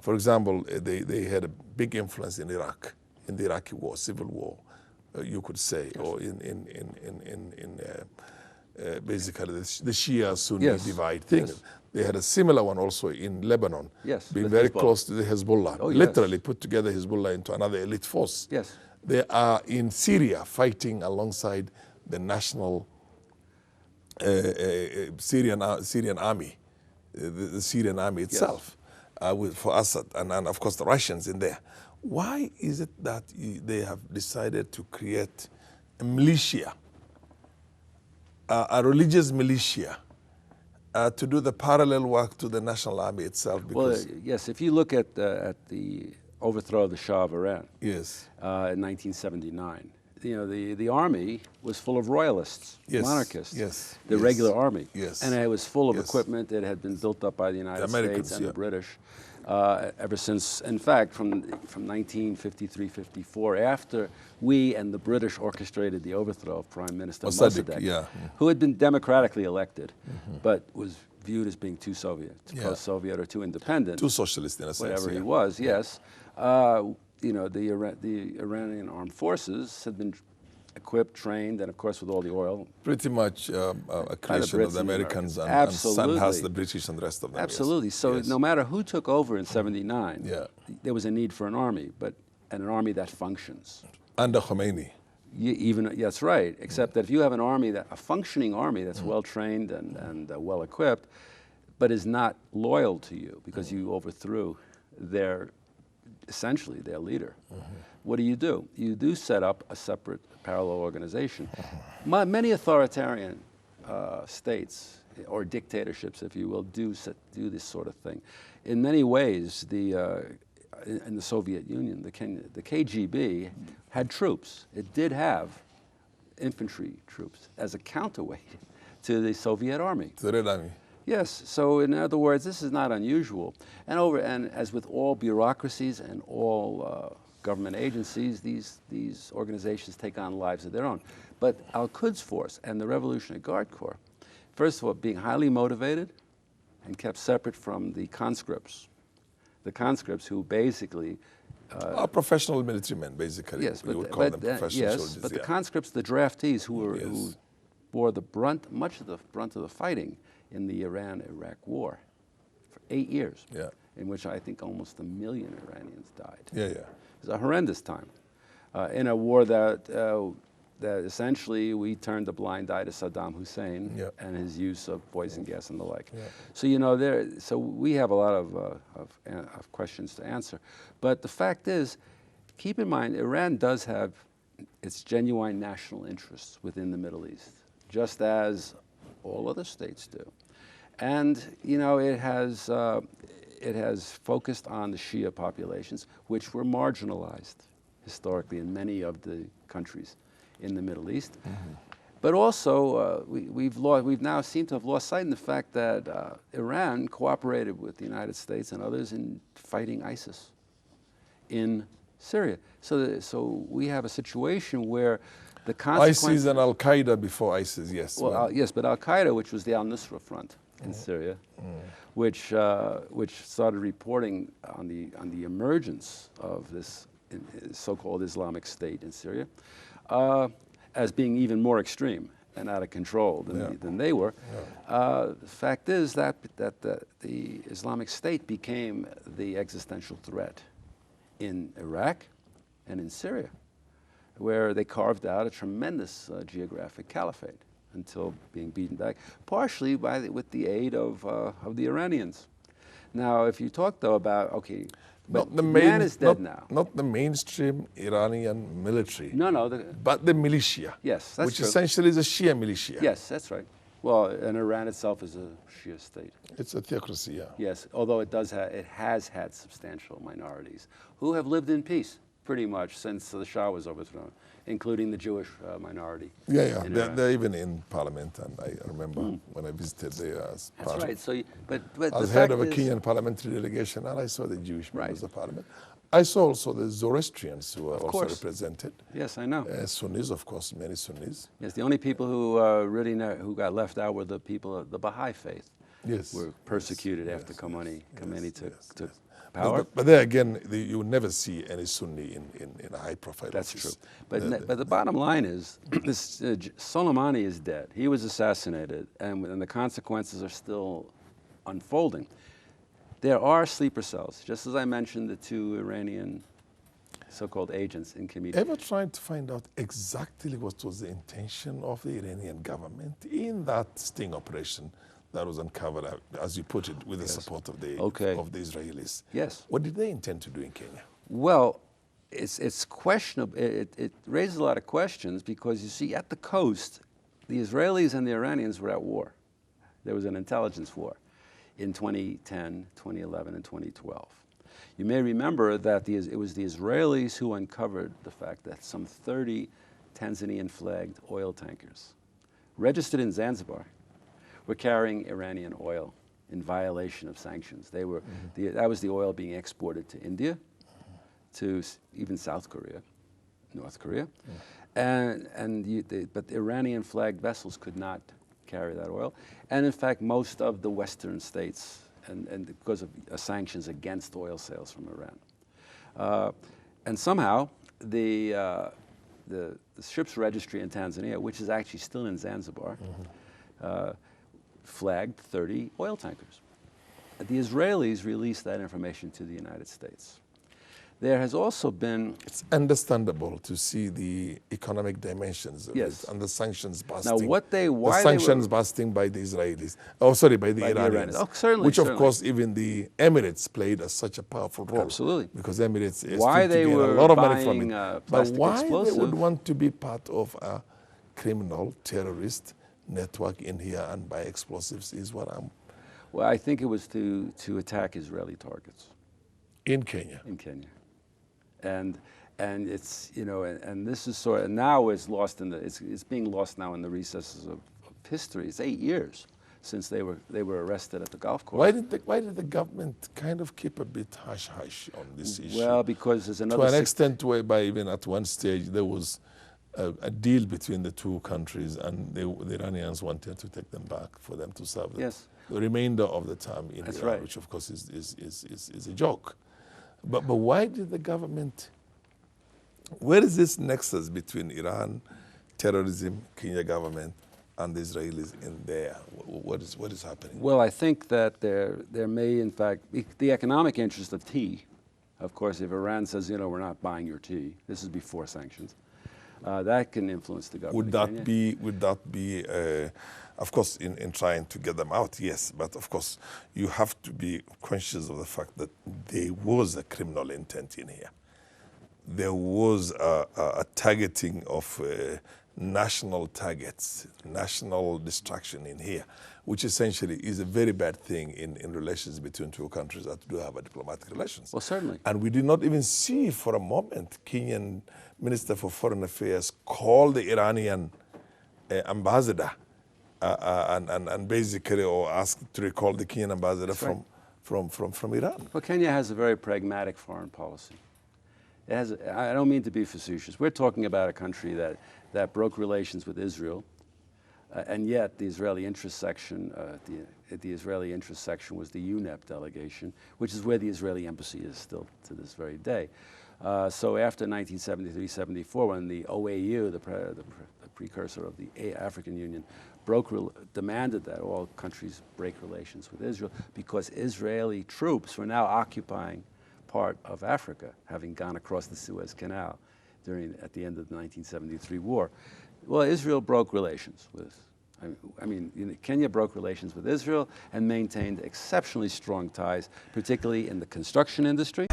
For example, they had a big influence in Iraq, in the Iraqi war, civil war, you could say, yes. Or in basically the Shia-Sunni yes. divide thing. Yes. They had a similar one also in Lebanon, yes, being very close to the Hezbollah. Oh, literally yes. put together Hezbollah into another elite force. Yes. They are in Syria fighting alongside the national Syrian army, the Syrian army itself, yes. For Assad, and of course the Russians in there. Why is it that they have decided to create a militia, a religious militia, to do the parallel work to the national army itself? Because well, yes, if you look at the overthrow of the Shah of Iran, yes, in 1979, you know, the army was full of royalists, yes. monarchists, yes. the yes. regular army, yes. and it was full of yes. equipment that had been built up by the United States and yeah. the British ever since, in fact, from 1953-54, after we and the British orchestrated the overthrow of Prime Minister Mossadegh, yeah. who had been democratically elected, but was viewed as being too Soviet, too post-Soviet, or too independent, too socialist in a sense, whatever he was. Yes. You know, the Iranian armed forces had been equipped, trained, and of course with all the oil. Pretty much a creation of the Americans, and some has the British and the rest of them. Absolutely. Yes. So yes. no matter who took over in '79, yeah. there was a need for an army, and an army that functions. Under Khomeini. That's right. Except that if you have an army, a functioning army that's well trained and well equipped, but is not loyal to you because you overthrew essentially their leader. What do? You do set up a separate parallel organization. Many authoritarian states, or dictatorships, if you will, do this sort of thing. In many ways, in the Soviet Union, the KGB had troops. It did have infantry troops as a counterweight to the Soviet army. The Red Army. Yes, so in other words, this is not unusual. And as with all bureaucracies and all government agencies, these organizations take on lives of their own. But Al-Quds Force and the Revolutionary Guard Corps, first of all, being highly motivated and kept separate from the conscripts. The conscripts who basically... professional military men, basically. Yes, we would call them professional soldiers. Yes, but the conscripts, the draftees who bore much of the brunt of the fighting in the Iran-Iraq war for 8 years, in which I think almost 1 million Iranians died. It was a horrendous time in a war that essentially we turned a blind eye to Saddam Hussein and his use of poison gas and the like. So you know, so we have a lot of questions to answer. But the fact is, keep in mind, Iran does have its genuine national interests within the Middle East, just as all other states do. And you know, it has focused on the Shia populations, which were marginalized historically in many of the countries in the Middle East. But also, we've now seemed to have lost sight in the fact that Iran cooperated with the United States and others in fighting ISIS in Syria. So we have a situation where the consequences... ISIS and Al-Qaeda before ISIS, yes. Well, yes, but Al-Qaeda, which was the Al-Nusra Front in Syria, which started reporting on the emergence of this so-called Islamic State in Syria as being even more extreme and out of control than they were. The fact is that the Islamic State became the existential threat in Iraq and in Syria, where they carved out a tremendous geographic caliphate until being beaten back, partially with the aid of the Iranians. Now, if you talk though about, okay, but the man is dead now. Not the mainstream Iranian military. No. But the militia. Yes, that's which true. Essentially is a Shia militia. Yes, that's right. Well, and Iran itself is a Shia state. It's a theocracy, yeah. Yes, although it has had substantial minorities who have lived in peace pretty much since the Shah was overthrown, including the Jewish minority. They're even in parliament, and I remember when I visited the That's right. So, but I was head of a Kenyan parliamentary delegation, and I saw the Jewish members of parliament. I saw also the Zoroastrians who were also represented. Yes, I know. Sunnis, of course, many Sunnis. Yes, the only people who who got left out were the people of the Baha'i faith. were persecuted after Khomeini took power. But there again, you will never see any Sunni in a high-profile office. That's true. But the bottom line is, this Soleimani is dead. He was assassinated, and the consequences are still unfolding. There are sleeper cells, just as I mentioned, the 2 Iranian so-called agents in community. Ever tried to find out exactly what was the intention of the Iranian government in that sting operation that was uncovered, as you put it, with the support of the Israelis? Yes. What did they intend to do in Kenya? Well, it's questionable. It raises a lot of questions because, you see, at the coast, the Israelis and the Iranians were at war. There was an intelligence war in 2010, 2011, and 2012. You may remember that it was the Israelis who uncovered the fact that some 30 Tanzanian-flagged oil tankers registered in Zanzibar were carrying Iranian oil in violation of sanctions. They were, that was the oil being exported to India, to even South Korea, North Korea, but the Iranian-flagged vessels could not carry that oil. And in fact, most of the Western states, and because of sanctions against oil sales from Iran. And somehow, the ship's registry in Tanzania, which is actually still in Zanzibar, flagged 30 oil tankers. The Israelis released that information to the United States. There has also been... It's understandable to see the economic dimensions of it and the sanctions busting. Now, busting by the Israelis. Oh, sorry, by the Iranians. Oh, certainly, which, of course, even the Emirates played such a powerful role. Absolutely. Because Emirates is why they were a lot of money from it. But why explosive? They would want to be part of a criminal, terrorist network in here and buy explosives is what I'm... Well, I think it was to attack Israeli targets. In Kenya? In Kenya. And it's, you know, and this is sort of, now it's lost in the, it's being lost now in the recesses of history. It's 8 years since they were arrested at the golf course. Why did the government kind of keep a bit hush-hush on this issue? Well, because there's another... To an extent whereby even at one stage there was a deal between the 2 countries and the Iranians wanted to take them back for them to serve the remainder of the time in Iran, which of course is a joke. But why did the government, where is this nexus between Iran, terrorism, Kenya government, and the Israelis in there? What is happening? Well, I think that there may, in fact, the economic interest of tea, of course, if Iran says, you know, we're not buying your tea, this is before sanctions, that can influence the government. Would that be, of course, in trying to get them out, yes, but of course, you have to be conscious of the fact that there was a criminal intent in here. There was a targeting of national targets, national destruction in here, which essentially is a very bad thing in relations between 2 countries that do have a diplomatic relations. Well, certainly. And we did not even see for a moment Kenyan Minister for Foreign Affairs call the Iranian ambassador and basically, or ask to recall the Kenyan ambassador from Iran. Well, Kenya has a very pragmatic foreign policy. It has, I don't mean to be facetious. We're talking about a country that broke relations with Israel, and yet the Israeli interest section, the Israeli interest section was the UNEP delegation, which is where the Israeli embassy is still to this very day. So after 1973-74, when the OAU, the precursor of the African Union, demanded that all countries break relations with Israel because Israeli troops were now occupying part of Africa, having gone across the Suez Canal at the end of the 1973 war. Well, Israel broke relations with, Kenya broke relations with Israel and maintained exceptionally strong ties, particularly in the construction industry.